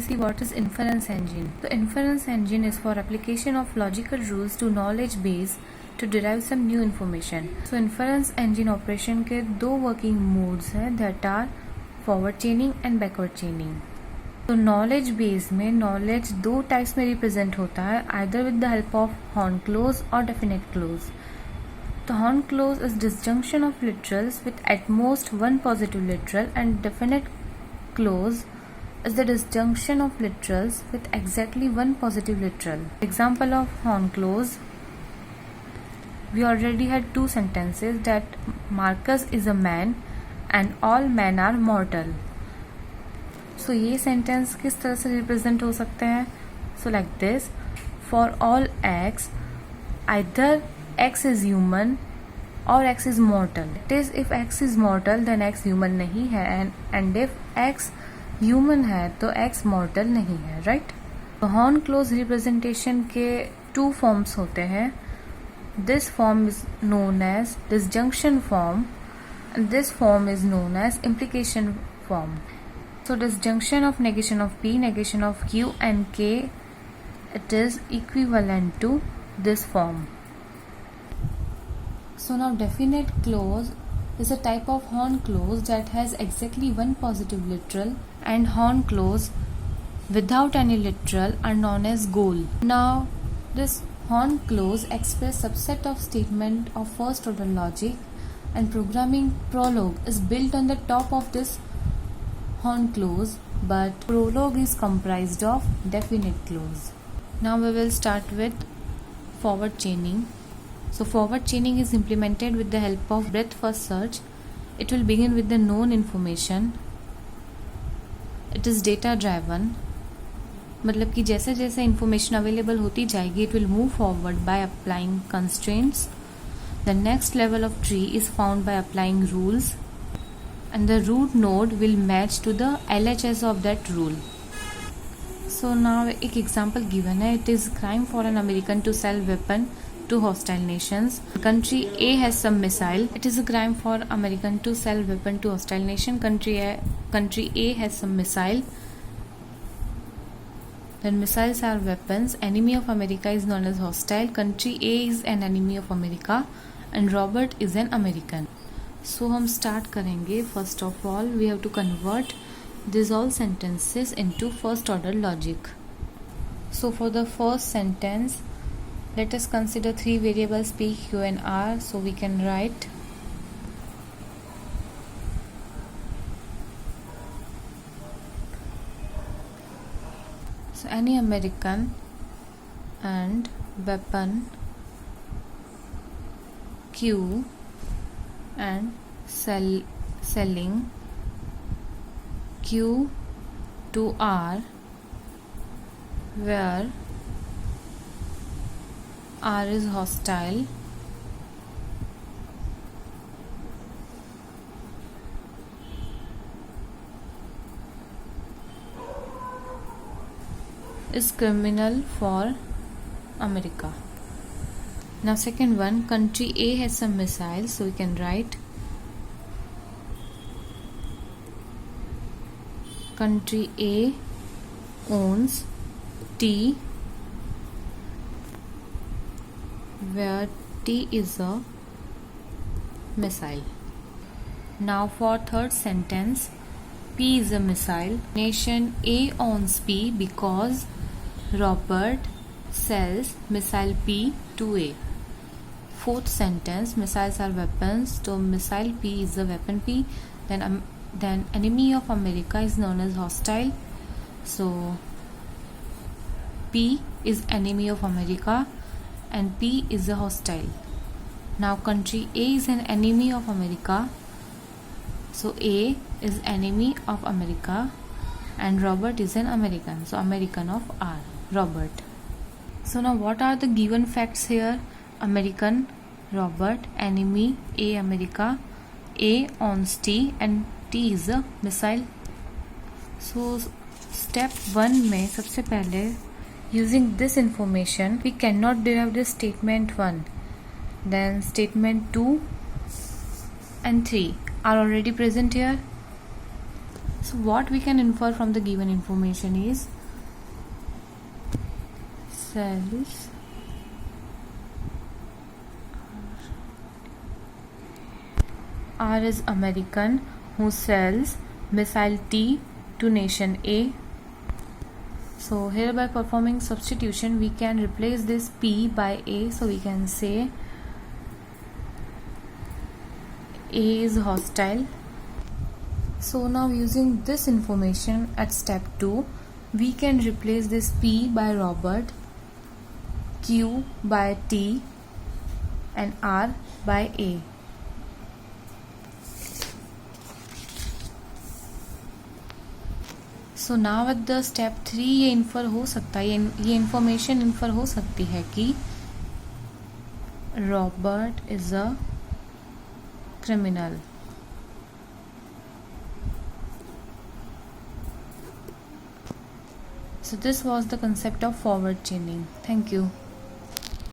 we'll see what is inference engine. The inference engine is for application of logical rules to knowledge base to derive some new information. So inference engine operation के दो working modes हैं, that are forward chaining and backward chaining. तो knowledge base में knowledge दो types में represent होता है, either with the help of Horn clause or definite clause. The Horn clause is disjunction of literals with at most one positive literal, and definite clause is the disjunction of literals with exactly one positive literal. Example of Horn clause: we already had two sentences that Marcus is a man and all men are mortal. So ये sentence किस तरह से represent हो सकते हैं? So like this: for all x, either x is human or x is mortal. It is if x is mortal then x human नहीं है, and if x human है तो x mortal नहीं है, right? तो Horn clause representation के two forms होते हैं. This form is known as disjunction form and this form is known as implication form. So disjunction of negation of p, negation of q and k, it is equivalent to this form. So now definite clause is a type of Horn clause that has exactly one positive literal, and Horn clause without any literal are known as goal. Now this Horn clause express subset of statement of first order logic, and programming prologue is built on the top of this Horn clause, but prologue is comprised of definite clause. Now we will start with forward chaining. So forward chaining is implemented with the help of breadth first search. It will begin with the known information. It is data driven. मतलब कि जैसे जैसे information available होती जाएगी, it will move forward by applying constraints. The next level of tree is found by applying rules, and the root node will match to the LHS of that rule. So now एक example given है. It is crime for an American to sell weapon to hostile nations. Country A has some missile. It is a crime for American to sell weapon to hostile nation. Country A has some missile. Then missiles are weapons. Enemy of America is known as hostile. Country A is an enemy of America and Robert is an American. So हम start करेंगे. First of all, we have to convert these all sentences into first order logic. So for the first sentence, let us consider three variables p, q and r. So we can write any American and weapon q and selling q to r, where R is hostile, is criminal for America. Now second one, country A has some missiles, so we can write country A owns T, where T is a missile. Now for third sentence, P is a missile. Nation A owns P because Robert sells missile P to A. Fourth sentence, missiles are weapons, so missile P is a weapon P. Then enemy of America is known as hostile, so P is enemy of America and P is a hostile. Now country A is an enemy of America, so A is enemy of America and Robert is an American, so American of R, Robert. So now what are the given facts here? American, Robert, enemy A, America, A owns T and T is a missile. So step 1 में सबसे पहले using this information we cannot derive this statement 1. Then statement 2 and 3 are already present here. So what we can infer from the given information is cells R is American who sells missile T to nation A. So here by performing substitution we can replace this P by A, so we can say A is hostile. So now using this information at step 2 we can replace this P by Robert, Q by T and R by A. So now at the step 3 ये infer हो सकता है, ये information infer हो सकती है कि Robert is a criminal. So this was the concept of forward chaining. Thank you.